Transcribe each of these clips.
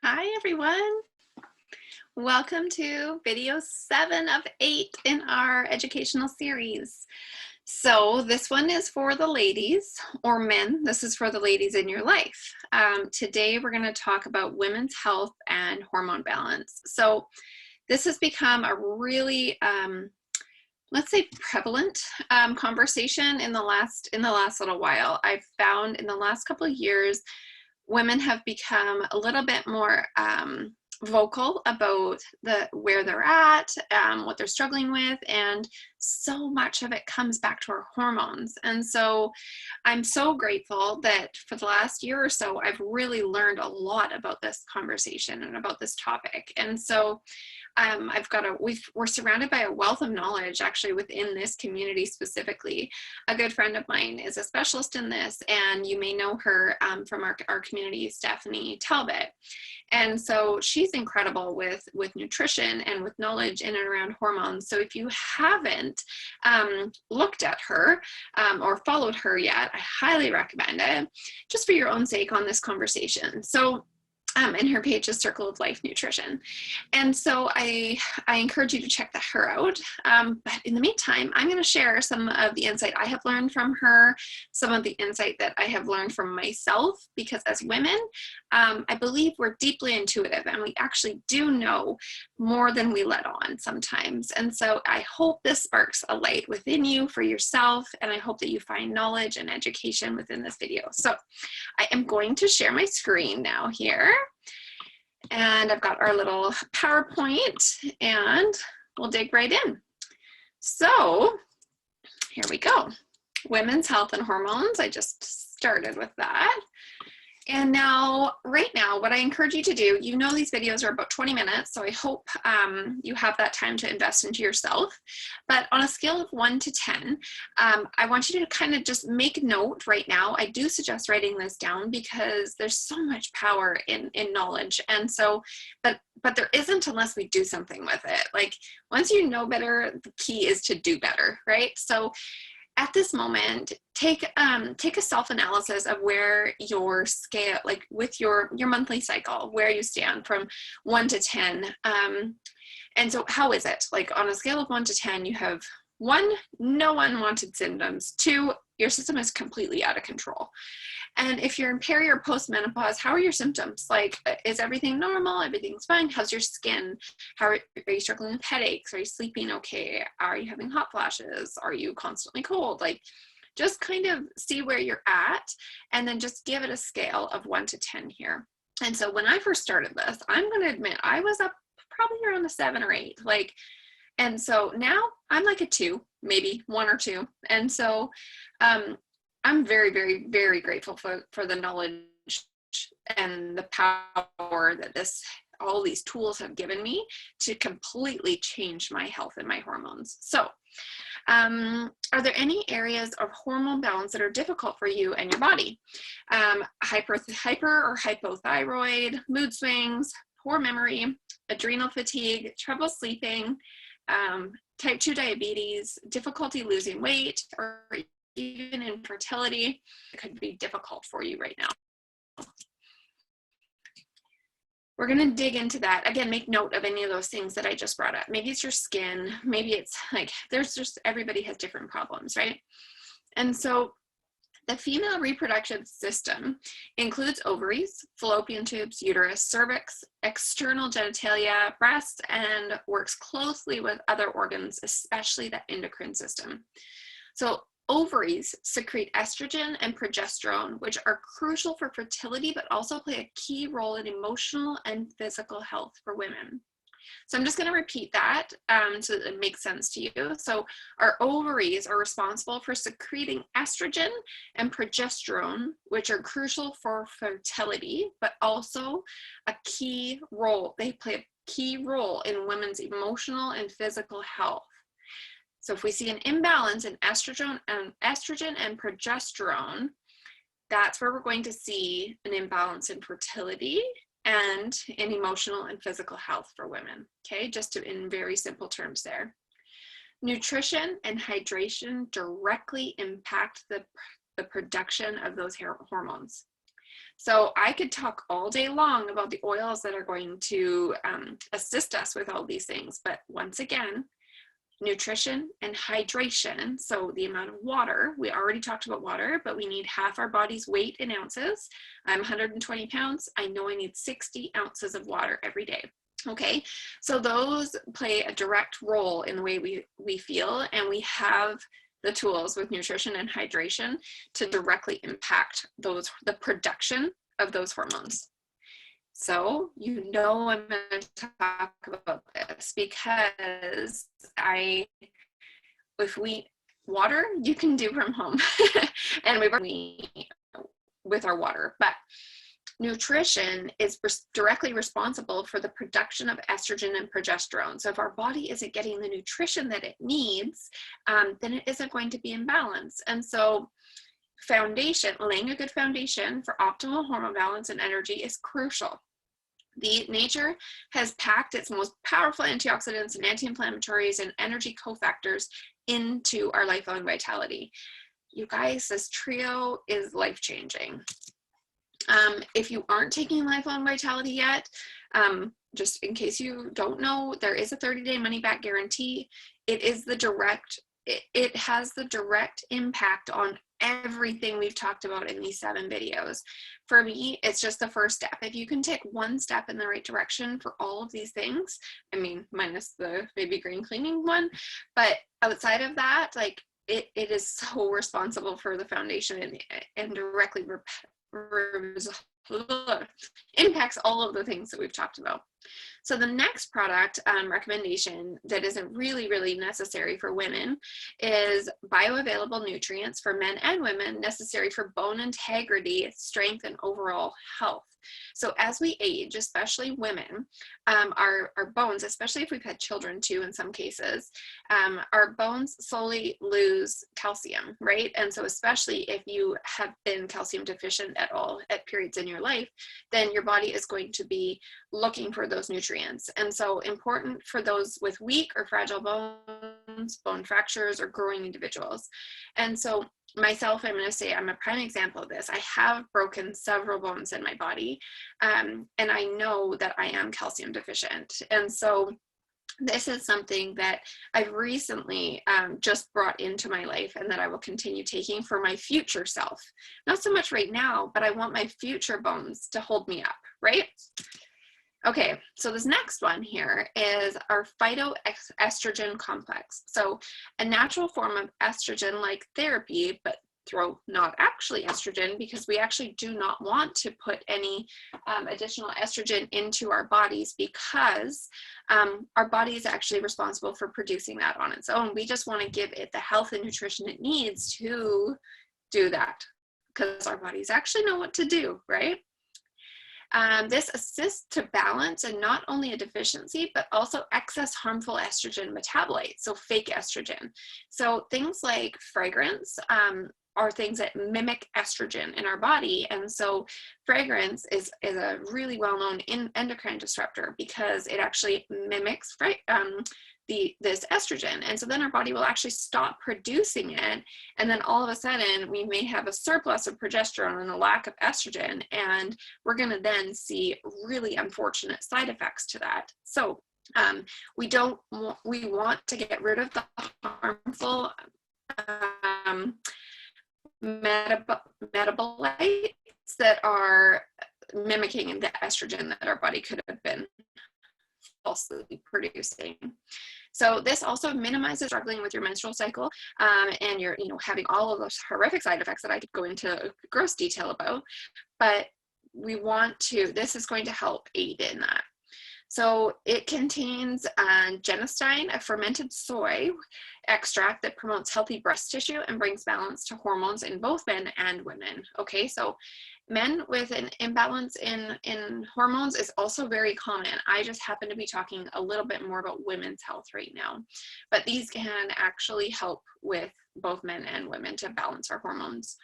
Hi everyone. Welcome to video 7 of 8 in our educational series. So this one is for the ladies or men. This is for the ladies in your life. Today we're going to talk about women's health and hormone balance. So this has become a really let's say prevalent conversation in the last little while. I've found in the last couple of years women have become a little bit more vocal about where they're at, what they're struggling with, and so much of it comes back to our hormones. And so I'm so grateful that for the last year or so, I've really learned a lot about this conversation and about this topic. And so we're surrounded by a wealth of knowledge actually within this community specifically. A good friend of mine is a specialist in this, and you may know her from our community, Stephanie Talbot. And so she's incredible with nutrition and with knowledge in and around hormones. So if you haven't looked at her or followed her yet, I highly recommend it just for your own sake on this conversation. So and her page is Circle of Life Nutrition. And so I encourage you to check her out. But in the meantime, I'm going to share some of the insight I have learned from her, some of the insight that I have learned from myself, because as women, I believe we're deeply intuitive and we actually do know more than we let on sometimes. And so I hope this sparks a light within you for yourself, and I hope that you find knowledge and education within this video. So I am going to share my screen now here. And I've got our little PowerPoint and we'll dig right in. So here we go. Women's health and hormones. I just started with that. And now, right now, what I encourage you to do, you know these videos are about 20 minutes, so I hope you have that time to invest into yourself. But on a scale of 1 to 10, I want you to kind of just make note right now. I do suggest writing this down because there's so much power in knowledge. And so, but there isn't unless we do something with it. Like, once you know better, the key is to do better, right? So at this moment, take a self-analysis of where your scale, like with your monthly cycle, where you stand from 1 to 10. And so how is it? Like on a scale of 1 to 10, you have 1, no unwanted symptoms. 2, your system is completely out of control. And if you're in peri or post-menopause, how are your symptoms? Like, is everything normal? Everything's fine? How's your skin? Are you struggling with headaches? Are you sleeping okay? Are you having hot flashes? Are you constantly cold? Like, just kind of see where you're at and then just give it a scale of 1 to 10 here. And so when I first started this, I'm going to admit I was up probably around a 7 or 8. And so now I'm like a 2, maybe 1 or 2. And so I'm very, very, very grateful for the knowledge and the power that all these tools have given me to completely change my health and my hormones. So are there any areas of hormone balance that are difficult for you and your body? Hyper or hypothyroid, mood swings, poor memory, adrenal fatigue, trouble sleeping, type 2 diabetes, difficulty losing weight, or even infertility. It could be difficult for you right now. We're going to dig into that. Again, make note of any of those things that I just brought up. Maybe it's your skin. Maybe it's like, everybody has different problems, right? And so the female reproductive system includes ovaries, fallopian tubes, uterus, cervix, external genitalia, breasts, and works closely with other organs, especially the endocrine system. So ovaries secrete estrogen and progesterone, which are crucial for fertility, but also play a key role in emotional and physical health for women. So I'm just going to repeat that so that it makes sense to you. So our ovaries are responsible for secreting estrogen and progesterone, which are crucial for fertility, but also a key role. They play a key role in women's emotional and physical health. So if we see an imbalance in estrogen and progesterone, that's where we're going to see an imbalance in fertility and in emotional and physical health for women. Okay, just in very simple terms there. Nutrition and hydration directly impact the production of those hormones. So I could talk all day long about the oils that are going to assist us with all these things. But once again, nutrition and hydration. So the amount of water, we already talked about water, but we need half our body's weight in ounces. I'm 120 pounds. I know I need 60 ounces of water every day. Okay, so those play a direct role in the way we feel, and we have the tools with nutrition and hydration to directly impact the production of those hormones. So you know I'm going to talk about this because water you can do from home and we with our water, but nutrition is directly responsible for the production of estrogen and progesterone. So if our body isn't getting the nutrition that it needs, then it isn't going to be in balance. And so laying a good foundation for optimal hormone balance and energy is crucial. Nature has packed its most powerful antioxidants and anti-inflammatories and energy cofactors into our lifelong vitality. You guys, this trio is life-changing. If you aren't taking Lifelong Vitality yet, just in case you don't know, there is a 30-day money-back guarantee. It has the direct impact on everything we've talked about in these 7 videos. For me, it's just the first step. If you can take one step in the right direction for all of these things, I mean, minus the baby green cleaning one, but outside of that, like it is so responsible for the foundation and directly impacts all of the things that we've talked about. So the next product recommendation that isn't really necessary for women is bioavailable nutrients for men and women necessary for bone integrity, strength, and overall health. So as we age, especially women, our bones, especially if we've had children too in some cases, our bones slowly lose calcium, right? And so especially if you have been calcium deficient at all at periods in your life, then your body is going to be looking for those nutrients. And so important for those with weak or fragile bones, bone fractures, or growing individuals. And so myself, I'm going to say I'm a prime example of this. I have broken several bones in my body, and I know that I am calcium deficient. And so this is something that I've recently just brought into my life and that I will continue taking for my future self. Not so much right now, but I want my future bones to hold me up, right? Okay, so this next one here is our phytoestrogen complex. So a natural form of estrogen-like therapy, but not actually estrogen, because we actually do not want to put any additional estrogen into our bodies, because our body is actually responsible for producing that on its own. We just want to give it the health and nutrition it needs to do that, because our bodies actually know what to do, right? This assists to balance and not only a deficiency, but also excess harmful estrogen metabolites, so fake estrogen. So things like fragrance are things that mimic estrogen in our body. And so fragrance is a really well-known endocrine disruptor because it actually mimics this estrogen. And so then our body will actually stop producing it. And then all of a sudden we may have a surplus of progesterone and a lack of estrogen. And we're going to then see really unfortunate side effects to that. So we want to get rid of the harmful metabolites that are mimicking the estrogen that our body could have been falsely producing. So this also minimizes struggling with your menstrual cycle and you're having all of those horrific side effects that I could go into gross detail about, but this is going to help aid in that. So it contains genistein, a fermented soy extract that promotes healthy breast tissue and brings balance to hormones in both men and women. Okay, so men with an imbalance in hormones is also very common. I just happen to be talking a little bit more about women's health right now, but these can actually help with both men and women to balance our hormones.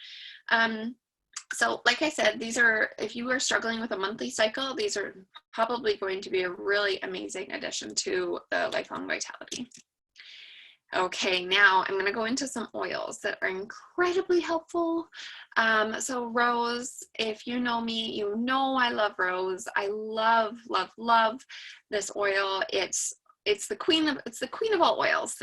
So like I said, if you are struggling with a monthly cycle, these are probably going to be a really amazing addition to the Lifelong Vitality. Okay, now I'm going to go into some oils that are incredibly helpful. So rose, if you know me, you know I love rose. I love, love, love this oil. It's the queen of all oils.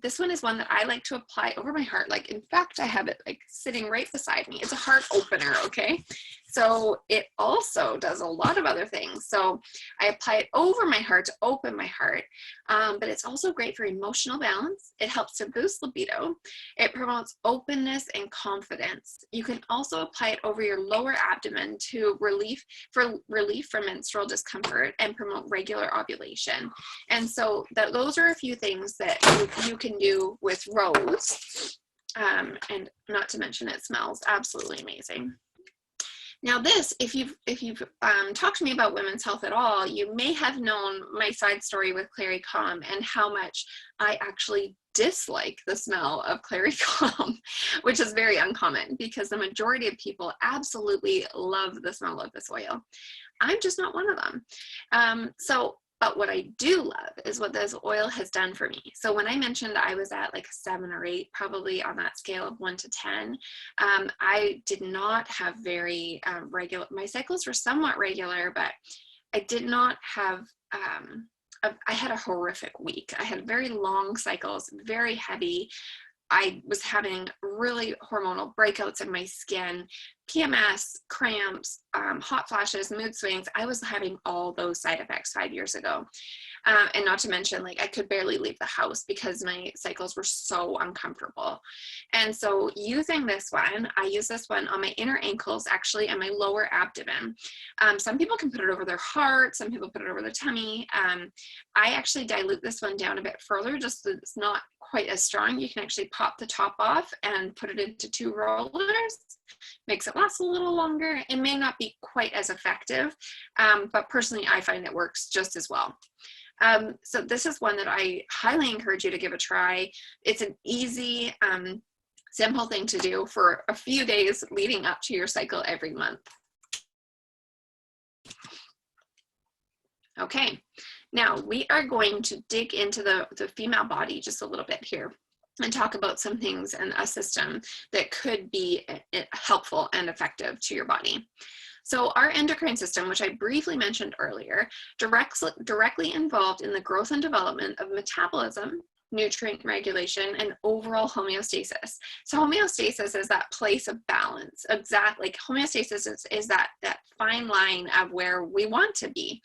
This one is one that I like to apply over my heart. Like, in fact, I have it like sitting right beside me. It's a heart opener, okay? So it also does a lot of other things. So I apply it over my heart to open my heart, but it's also great for emotional balance. It helps to boost libido. It promotes openness and confidence. You can also apply it over your lower abdomen to relief from menstrual discomfort and promote regular ovulation. And so those are a few things that you can do with rose. And not to mention it smells absolutely amazing. Now this, if you've talked to me about women's health at all, you may have known my side story with Clary Calm and how much I actually dislike the smell of Clary Calm, which is very uncommon because the majority of people absolutely love the smell of this oil. I'm just not one of them. But what I do love is what this oil has done for me. So when I mentioned I was at like a 7 or 8, probably on that scale of 1 to 10, I did not have very regular, my cycles were somewhat regular, but I did not have, I had a horrific week. I had very long cycles, very heavy. I was having really hormonal breakouts in my skin, PMS, cramps, hot flashes, mood swings. I was having all those side effects 5 years ago. And not to mention, like, I could barely leave the house because my cycles were so uncomfortable. And so using this one, I use this one on my inner ankles, actually, and my lower abdomen. Some people can put it over their heart. Some people put it over their tummy. I actually dilute this one down a bit further, just so it's not quite as strong. You can actually pop the top off and put it into 2 rollers. Makes it last a little longer. It may not be quite as effective, but personally, I find it works just as well. So this is one that I highly encourage you to give a try. It's an easy, simple thing to do for a few days leading up to your cycle every month. Okay, now we are going to dig into the female body just a little bit here and talk about some things in a system that could be helpful and effective to your body. So our endocrine system, which I briefly mentioned earlier, directly involved in the growth and development of metabolism, nutrient regulation, and overall homeostasis. So homeostasis is that place of balance. Exactly, like homeostasis is that fine line of where we want to be.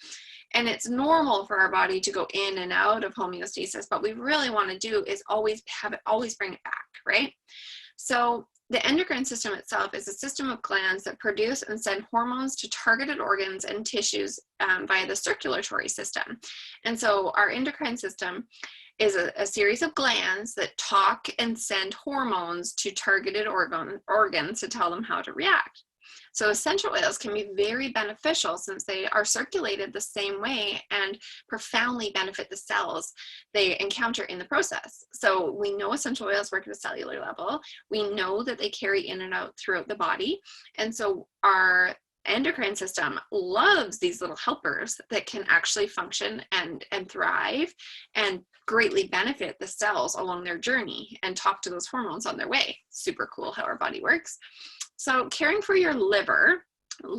And it's normal for our body to go in and out of homeostasis, but we really want to do is always bring it back, right? So the endocrine system itself is a system of glands that produce and send hormones to targeted organs and tissues via the circulatory system. And so our endocrine system is a series of glands that talk and send hormones to targeted organs to tell them how to react. So essential oils can be very beneficial since they are circulated the same way and profoundly benefit the cells they encounter in the process. So we know essential oils work at a cellular level. We know that they carry in and out throughout the body. And so our endocrine system loves these little helpers that can actually function and thrive and greatly benefit the cells along their journey and talk to those hormones on their way. Super cool how our body works. So caring for your liver,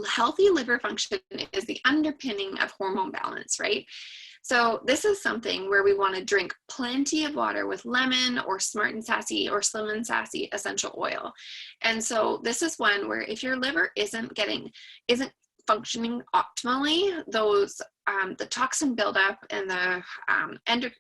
healthy liver function is the underpinning of hormone balance, right? So this is something where we want to drink plenty of water with lemon or Smart and Sassy or Slim and Sassy essential oil. And so this is one where if your liver isn't functioning optimally, those the toxin buildup and the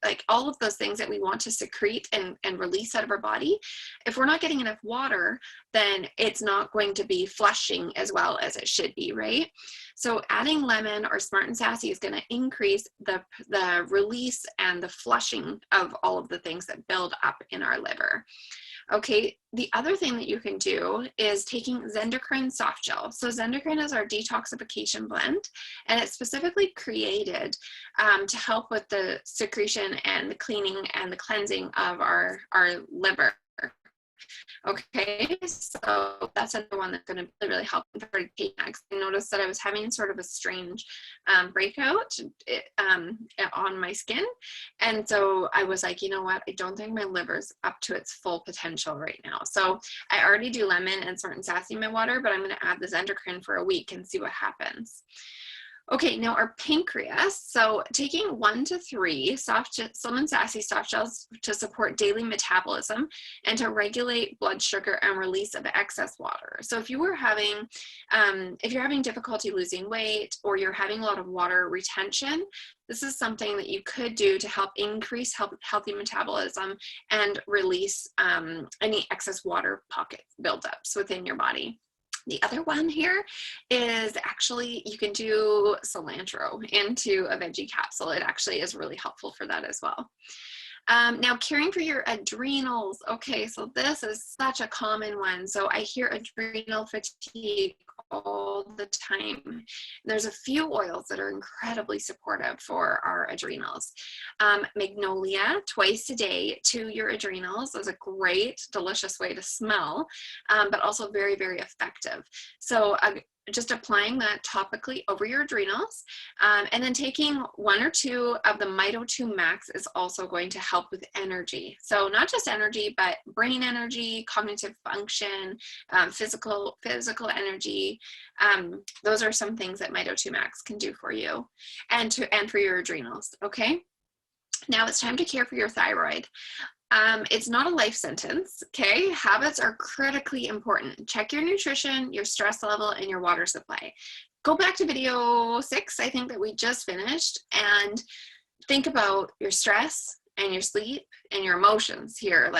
like all of those things that we want to secrete and release out of our body, if we're not getting enough water, then it's not going to be flushing as well as it should be, right? So adding lemon or Smart and Sassy is going to increase the release and the flushing of all of the things that build up in our liver. Okay, the other thing that you can do is taking Zendocrine soft gel. So Zendocrine is our detoxification blend, and it's specifically created to help with the secretion and the cleaning and the cleansing of our liver. Okay, so that's another one that's going to really help with pain. I noticed that I was having sort of a strange breakout on my skin. And so I was like, you know what? I don't think my liver's up to its full potential right now. So I already do lemon and smart and sassy in my water, but I'm going to add this endocrine for a week and see what happens. Okay, now our pancreas. So taking 1 to 3 Slim and Sassy soft gels to support daily metabolism and to regulate blood sugar and release of excess water. So if you're having difficulty losing weight, or you're having a lot of water retention, this is something that you could do to help increase healthy metabolism and release any excess water pocket buildups within your body. The other one here is actually, you can do cilantro into a veggie capsule. It actually is really helpful for that as well. Now, caring for your adrenals. Okay, so this is such a common one. So I hear adrenal fatigue all the time. There's a few oils that are incredibly supportive for our adrenals. Magnolia, twice a day to your adrenals, is a great, delicious way to smell, but also very, very effective. So just applying that topically over your adrenals, and then taking 1 or 2 of the Mito 2 Max is also going to help with energy. So not just energy, but brain energy, cognitive function, physical energy. Those are some things that Mito 2 Max can do for you and for your adrenals. Okay. Now it's time to care for your thyroid. It's not a life sentence, okay? Habits are critically important. Check your nutrition, your stress level, and your water supply. Go back to video 6, I think, that we just finished, and think about your stress and your sleep and your emotions here.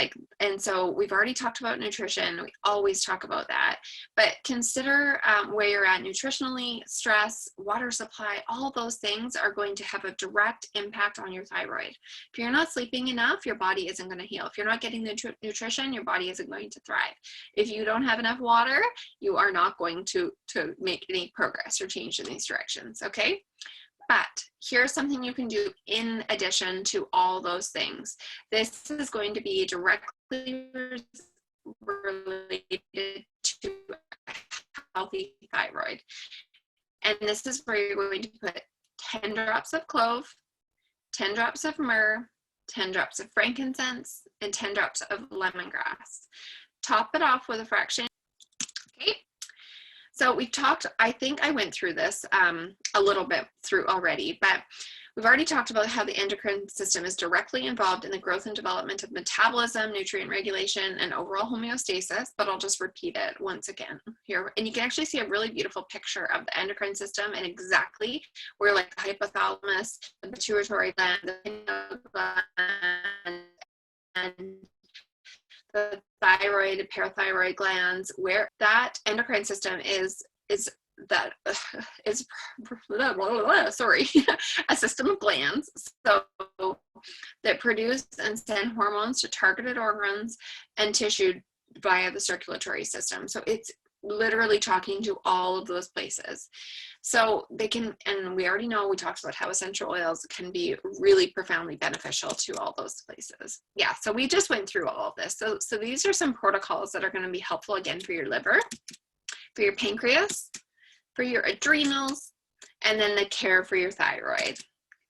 And so we've already talked about nutrition. We always talk about that, but consider where you're at nutritionally, stress, water supply, all those things are going to have a direct impact on your thyroid. If you're not sleeping enough, your body isn't going to heal. If you're not getting the nutrition, your body isn't going to thrive. If you don't have enough water, you are not going to make any progress or change in these directions, okay? But here's something you can do in addition to all those things. This is going to be directly related to a healthy thyroid. And this is where you're going to put 10 drops of clove, 10 drops of myrrh, 10 drops of frankincense, and 10 drops of lemongrass. Top it off with a fraction. Okay. So we've talked, I think I went through this a little bit through already, but we've already talked about how the endocrine system is directly involved in the growth and development of metabolism, nutrient regulation, and overall homeostasis, but I'll just repeat it once again here. And you can actually see a really beautiful picture of the endocrine system and exactly where the hypothalamus, the pituitary gland, the pineal gland, and the thyroid, parathyroid glands, where that endocrine system is a system of glands so that produce and send hormones to targeted organs and tissue via the circulatory system. So it's literally talking to all of those places. So they can, and we already know, we talked about how essential oils can be really profoundly beneficial to all those places. Yeah, so we just went through all of this. So these are some protocols that are going to be helpful again for your liver, for your pancreas, for your adrenals, and then the care for your thyroid.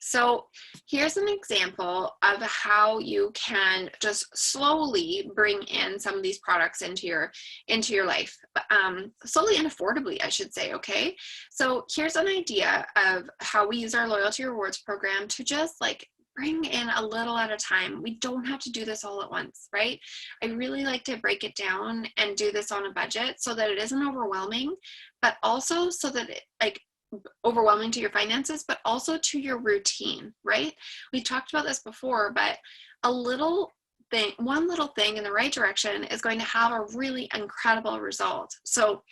So here's an example of how you can just slowly bring in some of these products into your life, slowly and affordably, I should say, okay? So here's an idea of how we use our loyalty rewards program to just bring in a little at a time. We don't have to do this all at once, right? I really like to break it down and do this on a budget so that it isn't overwhelming, but also so that it overwhelming to your finances, but also to your routine, right? We talked about this before, but one little thing in the right direction is going to have a really incredible result. So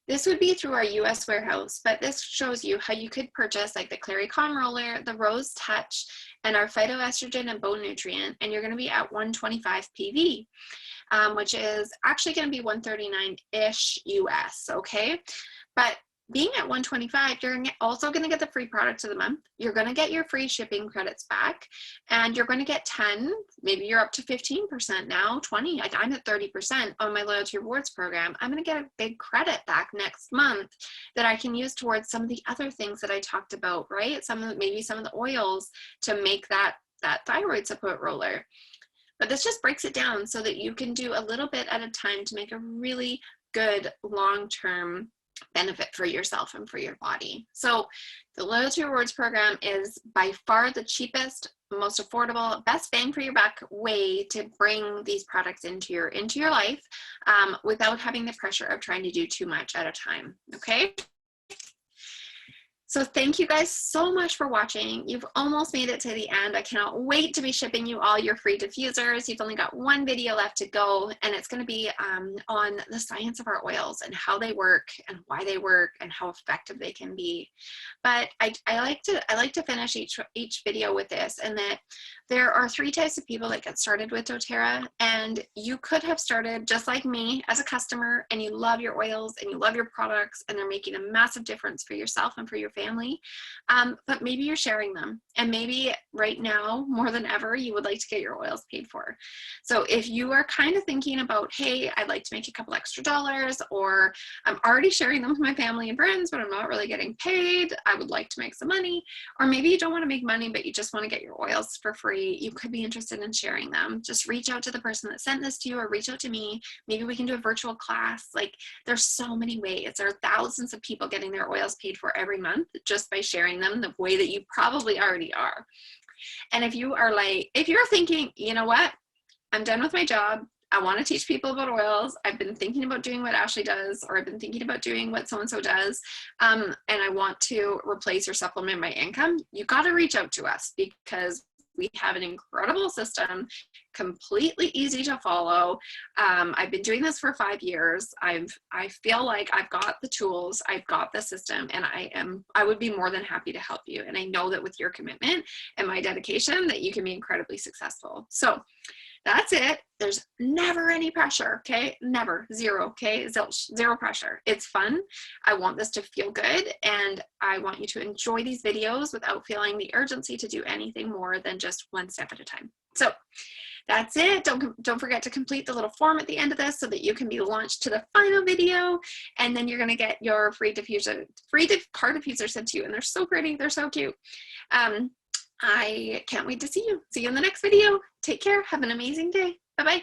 this would be through our US warehouse, but this shows you how you could purchase the Clary Calm Roller, the Rose Touch, and our phytoestrogen and bone nutrient, and you're going to be at 125 PV, which is actually going to be 139-ish US, okay? But being at $125, you're also going to get the free products of the month. You're going to get your free shipping credits back, and you're going to get 10, maybe you're up to 15% now, 20. Like I'm at 30% on my loyalty rewards program. I'm going to get a big credit back next month that I can use towards some of the other things that I talked about, right? Maybe some of the oils to make that thyroid support roller. But this just breaks it down so that you can do a little bit at a time to make a really good long-term benefit for yourself and for your body. So the loyalty rewards program is by far the cheapest, most affordable, best bang for your buck way to bring these products into your life without having the pressure of trying to do too much at a time. Okay. So thank you guys so much for watching. You've almost made it to the end. I cannot wait to be shipping you all your free diffusers. You've only got one video left to go, and it's going to be on the science of our oils and how they work and why they work and how effective they can be. But I like to finish each video with this, and that there are 3 types of people that get started with doTERRA, and you could have started just like me as a customer, and you love your oils and you love your products, and they're making a massive difference for yourself and for your family. But maybe you're sharing them, and maybe right now more than ever you would like to get your oils paid for. So if you are kind of thinking about, hey, I'd like to make a couple extra dollars, or I'm already sharing them with my family and friends but I'm not really getting paid, I would like to make some money, or maybe you don't want to make money but you just want to get your oils for free, you could be interested in sharing them. Just reach out to the person that sent this to you, or reach out to me. Maybe we can do a virtual class. Like, there's so many ways. There are thousands of people getting their oils paid for every month just by sharing them the way that you probably already are. And if you are if you're thinking, you know what, I'm done with my job, I want to teach people about oils, I've been thinking about doing what Ashley does, or I've been thinking about doing what so-and-so does, and I want to replace or supplement my income, you got to reach out to us, because we have an incredible system, completely easy to follow. I've been doing this for 5 years. I feel like I've got the tools, I've got the system, and I would be more than happy to help you. And I know that with your commitment and my dedication that you can be incredibly successful. So that's it. There's never any pressure, okay? Never, zero, okay? Zero pressure. It's fun. I want this to feel good, and I want you to enjoy these videos without feeling the urgency to do anything more than just one step at a time. So that's it. Don't forget to complete the little form at the end of this so that you can be launched to the final video, and then you're going to get your free car diffuser sent to you, and they're so pretty. They're so cute. I can't wait to see you. See you in the next video. Take care. Have an amazing day. Bye-bye.